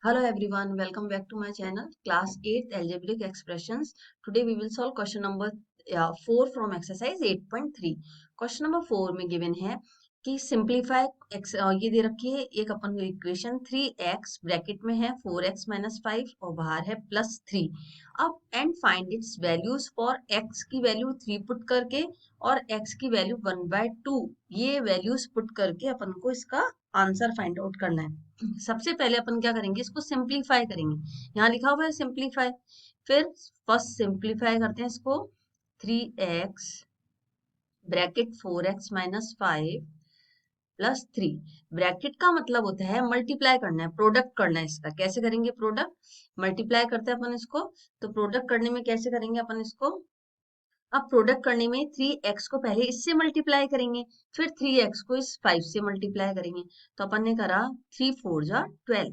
Hello everyone, welcome back to my channel, class 8th algebraic expressions. Today we will solve question number 4 from exercise 8.3. Question number 4 में given है कि simplify ये दे रखी है एक अपन को इक्वेशन 3x ब्रैकेट में है 4x minus 5 और बाहर है प्लस 3. अब and find its values for x की वैल्यू 3 पुट करके और x की वैल्यू 1/2 ये वैल्यूज पुट करके अपन को इसका आंसर फाइंड आउट करना है. सबसे पहले अपन क्या करेंगे, इसको सिंप्लीफाई करेंगे. यहाँ लिखा हुआ है सिंप्लीफाई. फिर फर्स्ट सिंप्लीफाई करते हैं इसको. 3x bracket 4x minus 5 plus 3. Bracket का मतलब होता है मल्टीप्लाई करना है, प्रोडक्ट करना है. इसका कैसे करेंगे प्रोडक्ट? मल्टीप्लाई करते हैं अपन इसको. तो प्रोडक्ट करने में कैसे करेंगे अपन इसको? अब प्रोडक्ट करने में 3x को पहले इससे मल्टीप्लाई करेंगे, फिर 3x को इस 5 से मल्टीप्लाई करेंगे. तो अपन ने करा 3 4 जा 12.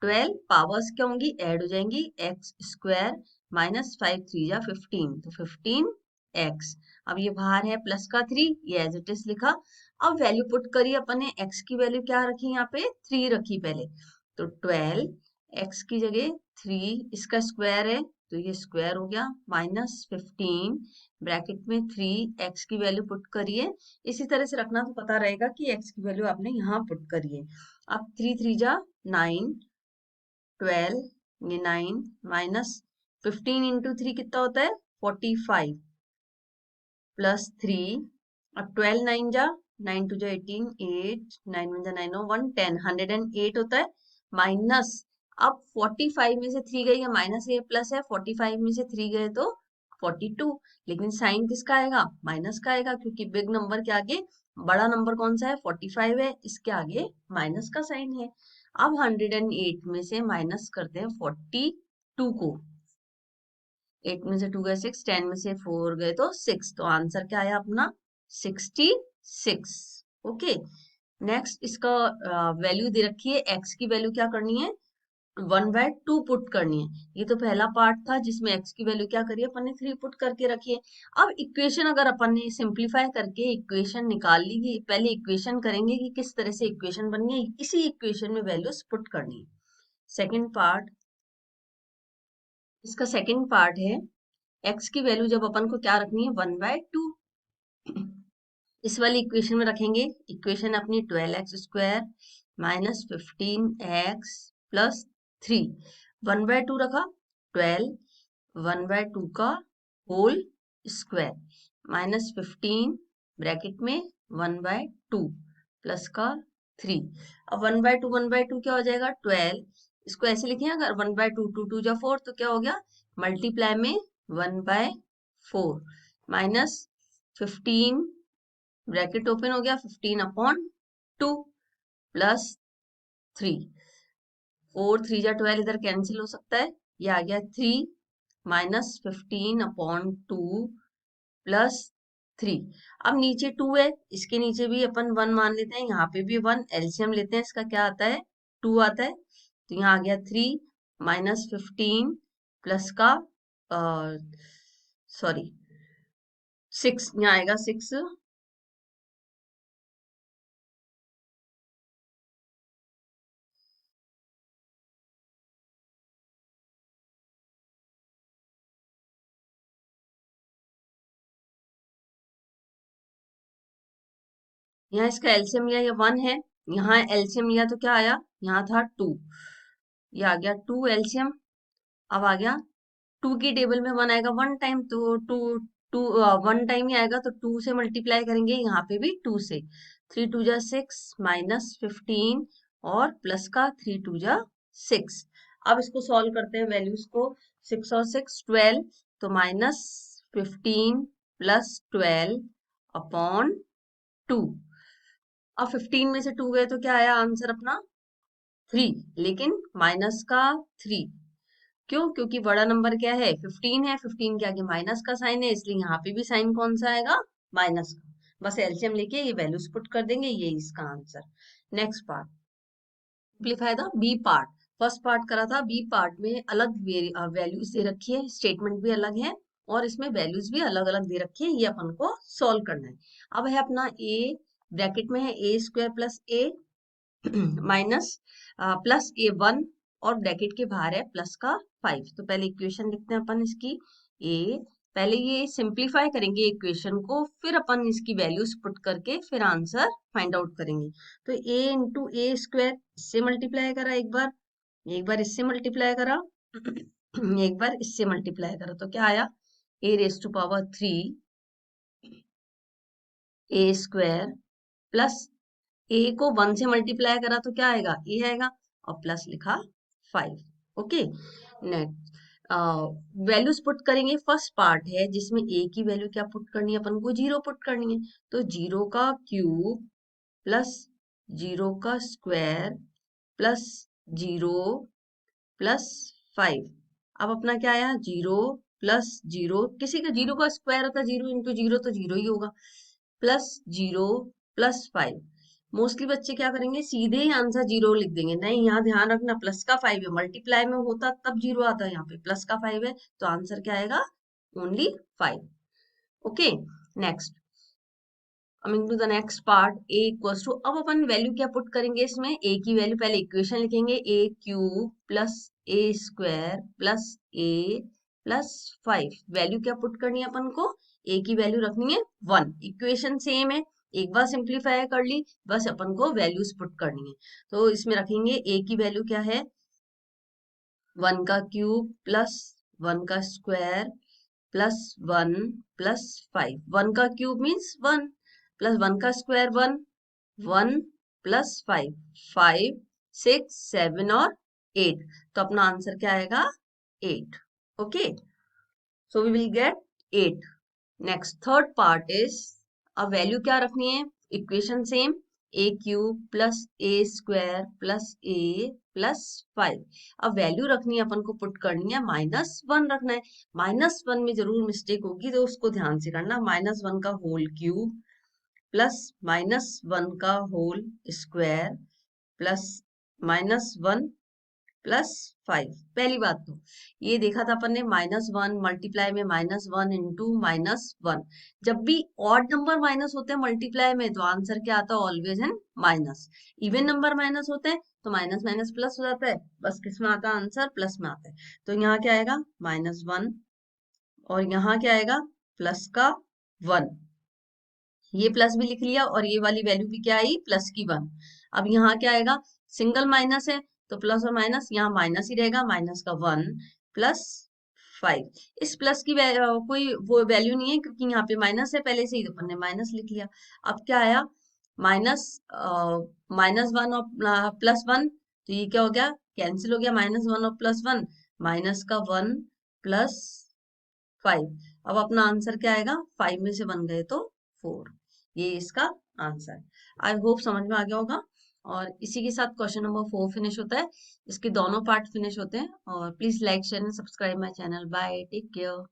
12 पावर्स क्या होंगी? ऐड हो जाएंगी. एक्स स्क्वायर माइनस 5 3 जा 15, तो 15x. अब ये बाहर है प्लस का 3, ये एज इट इज लिखा. अब वैल्यू पुट करी अपन ने. x की वैल्यू क्या रखी? यहाँ पे 3 रखी पहले. तो 12 x की जगह 3, इसका स्क्वायर है तो ये स्क्वायर हो गया, माइनस 15 ब्रैकेट में 3x की वैल्यू पुट करिए. इसी तरह से रखना तो पता रहेगा कि x की वैल्यू आपने यहाँ पुट करिए. अब 3 3 जा 9, 12 ये 9 माइनस 15 इंटू 3 कितना होता है? 45 प्लस 3. अब 12 9 जा 9 2 जा 18, 8 9 1 जा 9 1 10 108 होता है. माइनस अब 45 में से 3 गई है, माइनस ये प्लस है. 45 में से 3 गए तो 42. लेकिन साइन किसका आएगा? माइनस का आएगा, क्योंकि बिग नंबर के आगे बड़ा नंबर कौन सा है? 45 है, इसके आगे माइनस का साइन है. अब 108 में से माइनस करते हैं 42 को. 8 में से 2 गए 6, 10 में से 4 गए तो 6. तो आंसर क्या आया अपना? 66. ओके. नेक्स्ट इसका वैल्यू दे रखी है. x की वैल्यू क्या करनी है? 1/2 पुट करनी है. ये तो पहला पार्ट था जिसमें x की वैल्यू क्या करिए अपन ने 3 पुट करके रखी है. अब इक्वेशन अगर अपन ने सिंप्लीफाई करके इक्वेशन निकाल ली, पहले इक्वेशन करेंगे कि किस तरह से इक्वेशन बनी है. इसी इक्वेशन में वैल्यूज पुट करनी है. सेकेंड पार्ट, इसका सेकेंड पार्ट है x की वैल्यू जब अपन को क्या रखनी है? 1/2 इस वाली इक्वेशन में रखेंगे. इक्वेशन अपनी 12x square minus 15x plus 3. 1/2 रखा. 12 1/2 का होल स्क्वायर माइनस 15 ब्रैकेट में 1/2 प्लस का 3. अब 1/2 क्या हो जाएगा? 12. इसको ऐसे लिखें, अगर 1/2 2 2 जा 4 तो क्या हो गया? मल्टीप्लाई में 1/4 माइनस 15 ब्रैकेट ओपन हो गया 15/2 प्लस 3. 4 3 जा 12 इधर कैंसिल हो सकता है. ये आ गया 3 माइनस 15/2 प्लस 3. अब नीचे 2 है, इसके नीचे भी अपन 1 मान लेते हैं. यहाँ पे भी 1 एलसीएम लेते हैं. इसका क्या आता है? 2 आता है. तो यहाँ आ गया 3 माइनस 15 प्लस का सॉरी 6. यहाँ आएगा 6. यहाँ इसका एलसीएम लिया, ये 1 है. यहाँ एलसीएम लिया तो क्या आया? यहाँ था 2, ये आ गया 2 एलसीएम. अब आ गया 2 की टेबल में 1 आएगा 1 टाइम, तो 2 2 1 टाइम ही आएगा, तो 2 से मल्टीप्लाई करेंगे. यहाँ पे भी 2 से. 3 2 जा 6 माइनस 15 और प्लस का 3 2 जा 6. अब इसको सॉल्व करते हैं वैल्यूज को. 6 और 6 12, तो माइनस 15 प्लस 12 अपॉन 2. अब 15 में से 2 गए तो क्या आया आंसर अपना? 3. लेकिन माइनस का 3. क्यों? क्योंकि बड़ा नंबर क्या है? 15 है. 15 के आगे माइनस का साइन है, इसलिए यहाँ पे भी साइन कौन सा आएगा? माइनस का. बस एलसीएम लेके ये वैल्यूज पुट कर देंगे, ये इसका answer. Next part, simplify the B part. First part करा था, बी पार्ट में अलग वैल्यूज दे रखी है, स्टेटमेंट भी अलग है और इसमें वैल्यूज भी अलग अलग दे रखी है. ये अपन को सॉल्व करना है. अब है अपना ए ब्रैकेट में है a² plus a minus plus a1 और ब्रैकेट के बाहर है प्लस का 5। तो पहले इक्वेशन लिखते हैं अपन इसकी ए, पहले ये सिंप्लीफाई करेंगे इक्वेशन को, फिर अपन इसकी वैल्यूज पुट करके फिर आंसर फाइंड आउट करेंगे। तो a इंटू ए स्क्वायर, इससे मल्टीप्लाई करा एक बार इससे मल्टीप्लाई करा एक बार इससे मल्टीप्लाई करा, तो क्या आया a raise to power 3 a square plus a को 1 से मल्टीप्लाई करा तो क्या आएगा ए आएगा, और प्लस लिखा 5। ओके, नेक्स्ट वैल्यूज पुट करेंगे। फर्स्ट पार्ट है जिसमें ए की वैल्यू क्या पुट करनी है अपन को, 0 पुट करनी है। तो 0 का क्यूब प्लस 0 का स्क्वायर प्लस 0 प्लस 5। अब अपना क्या आया 0 प्लस 0, किसी का 0 का स्क्वायर होता है 0 इंटू 0 तो 0 ही होगा, प्लस 0 प्लस 5। मोस्टली बच्चे क्या करेंगे सीधे ही आंसर 0 लिख देंगे, नहीं यहाँ ध्यान रखना प्लस का 5 है, मल्टीप्लाई में होता तब 0 आता है, यहाँ पे प्लस का 5 है तो आंसर क्या आएगा only 5। Okay, next coming to the next part, a equals to, अब अपन वैल्यू क्या पुट करेंगे इसमें, a की वैल्यू पहले इक्वेशन लिखेंगे a cube plus a square plus a plus 5। Value क्या पुट करनी है अपन को, a की वैल्यू रखनी है 1। इक्वेशन सेम है, एक बार सिंप्लीफाई कर ली, बस अपन को वैल्यूज पुट करनी है। तो इसमें रखेंगे a की वैल्यू क्या है 1 का क्यूब प्लस 1 का स्क्वायर प्लस 1 प्लस 5। 1 का क्यूब मीन्स 1 प्लस 1 का स्क्वायर 1, 1 प्लस 5, 5 6 7 और 8। तो अपना आंसर क्या आएगा 8। Okay, so we will get 8। Next third part is, अब वैल्यू क्या रखनी है, equation same, A cube plus A square plus A plus 5। अब वैल्यू रखनी है अपन को पुट करनी है -1 रखना है। -1 में जरूर मिस्टेक होगी तो उसको ध्यान से करना, -1 का होल क्यूब प्लस -1 का होल स्क्वायर प्लस -1 प्लस 5। पहली बात तो ये देखा था अपन ने -1 मल्टीप्लाई में -1 इंटू -1। जब भी ऑड नंबर माइनस होते हैं मल्टीप्लाई में तो आंसर क्या आता है always in minus. Even number minus होते हैं तो माइनस माइनस प्लस हो जाता है, बस किसमें आता है आंसर प्लस में आता है। तो यहाँ क्या आएगा -1 और यहाँ क्या आएगा प्लस का 1। ये प्लस भी लिख लिया और ये वाली वैल्यू भी क्या आई प्लस की 1। अब यहाँ क्या आएगा सिंगल माइनस है तो प्लस और माइनस यहाँ माइनस ही रहेगा, माइनस का 1 प्लस 5। इस प्लस की कोई वो वैल्यू नहीं है क्योंकि यहाँ पे माइनस है पहले से ही, तो अपन ने माइनस लिख लिया। अब क्या आया -1 और +1, तो ये क्या हो गया कैंसिल हो गया, -1 और +1, माइनस का 1 प्लस 5। अब अपना आंसर क्या आएगा 5 में से 1 गए तो 4। ये इसका आंसर। आई होप समझ में आ गया होगा। और इसी के साथ क्वेश्चन नंबर 4 फिनिश होता है, इसके दोनों पार्ट फिनिश होते हैं। और please like share and subscribe my channel. Bye, take care.